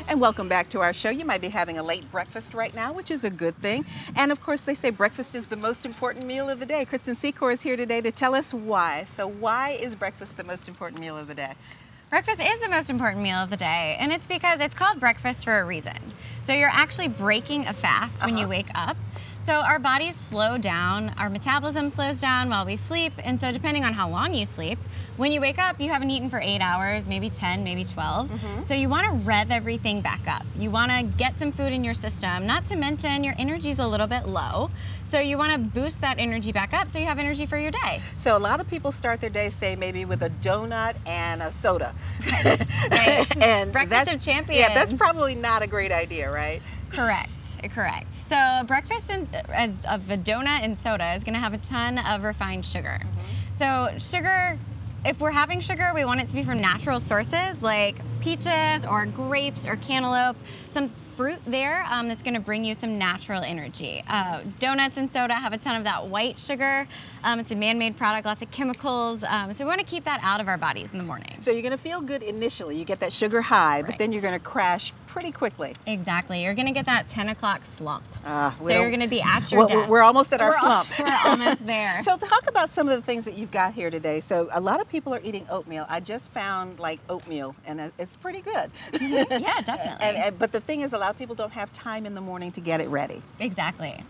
And welcome back to our show. You might be having a late breakfast right now, which is a good thing. And of course, they say breakfast is the most important meal of the day. Kristen Secor is here today to tell us why. So why is breakfast the most important meal of the day? Breakfast is the most important meal of the day, and it's because it's called breakfast for a reason. So you're actually breaking a fast when you wake up. So our bodies slow down, our metabolism slows down while we sleep, and so depending on how long you sleep, when you wake up, you haven't eaten for 8 hours, maybe 10, maybe 12. So you want to rev everything back up. You want to get some food in your system, not to mention your energy's a little bit low. So you want to boost that energy back up so you have energy for your day. So a lot of people start their day, say, maybe with a donut and a soda. Right. And Breakfast of champions. Yeah, that's probably not a great idea, right? Correct. So breakfast of a donut and soda is going to have a ton of refined sugar. So sugar, if we're having sugar, we want it to be from natural sources like peaches or grapes or cantaloupe, some fruit there that's going to bring you some natural energy. Donuts and soda have a ton of that white sugar. It's a man-made product, lots of chemicals. So we want to keep that out of our bodies in the morning. So you're going to feel good initially. You get that sugar high, but then you're going to crash pretty quickly. Exactly. You're going to get that 10 o'clock slump. So well, you're going to be at your desk. We're almost at our slump. We're almost there. So talk about some of the things that you've got here today. So a lot of people are eating oatmeal. I just found like oatmeal, and it's pretty good. Yeah, definitely. But the thing is, a lot of people don't have time in the morning to get it ready. Exactly.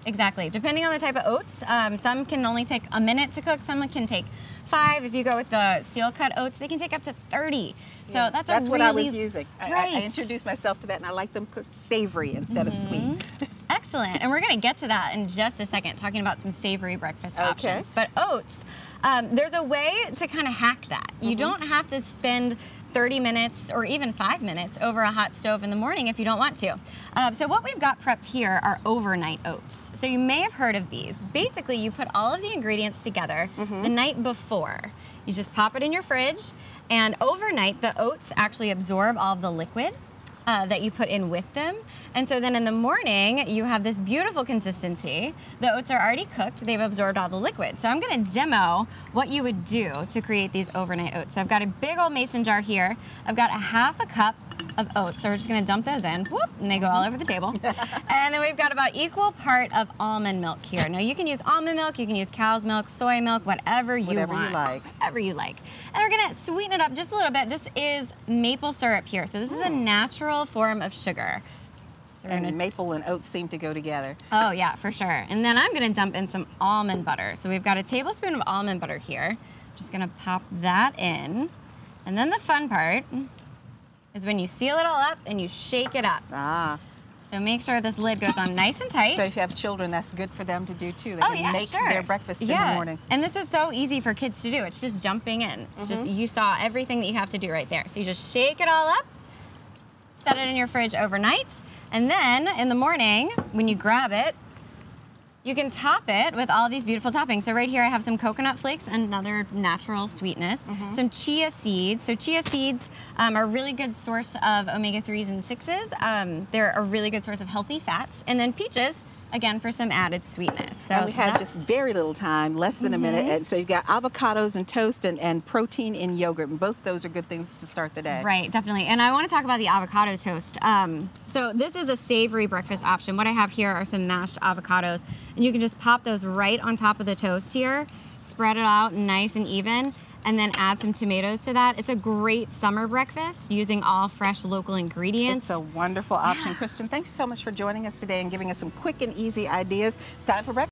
Depending on the type of oats, some can only take a minute to cook, some can take 5. If you go with the steel cut oats, they can take up to 30. So that's what I was using. Right. I introduced myself to that, and I like them cooked savory instead of sweet. Excellent. And we're going to get to that in just a second, talking about some savory breakfast options. But oats, there's a way to kind of hack that. You don't have to spend 30 minutes or even 5 minutes over a hot stove in the morning if you don't want to. So what we've got prepped here are overnight oats. So you may have heard of these. Basically, you put all of the ingredients together the night before. You just pop it in your fridge, and overnight the oats actually absorb all of the liquid that you put in with them. And so then in the morning, you have this beautiful consistency. The oats are already cooked. They've absorbed all the liquid. So I'm going to demo what you would do to create these overnight oats. So I've got a big old mason jar here. I've got a half a cup of oats. So we're just going to dump those in, whoop, and they go all over the table. And then we've got about equal part of almond milk here. Now you can use almond milk, you can use cow's milk, soy milk, whatever you want. Whatever you like. And we're going to sweeten it up just a little bit. This is maple syrup here. So this is a natural form of sugar. So and maple and oats seem to go together. Oh yeah, for sure. And then I'm going to dump in some almond butter. So we've got a tablespoon of almond butter here. Just going to pop that in. And then the fun part is when you seal it all up and you shake it up. So make sure this lid goes on nice and tight. So if you have children, that's good for them to do too. They can make their breakfast in the morning. And this is so easy for kids to do. It's just jumping in. It's just, you saw everything that you have to do right there. So you just shake it all up, set it in your fridge overnight, and then in the morning, when you grab it, you can top it with all these beautiful toppings. So right here I have some coconut flakes, another natural sweetness, some chia seeds. So chia seeds are a really good source of omega-3s and 6s. They're a really good source of healthy fats. And then peaches, again, for some added sweetness. So and we have just very little time, less than a minute. And so you've got avocados and toast and protein in yogurt. And both those are good things to start the day. Right, definitely. And I want to talk about the avocado toast. So this is a savory breakfast option. What I have here are some mashed avocados. And you can just pop those right on top of the toast here, spread it out nice and even, and then add some tomatoes to that. It's a great summer breakfast using all fresh local ingredients. It's a wonderful option. Kristen, thanks so much for joining us today and giving us some quick and easy ideas. It's time for breakfast.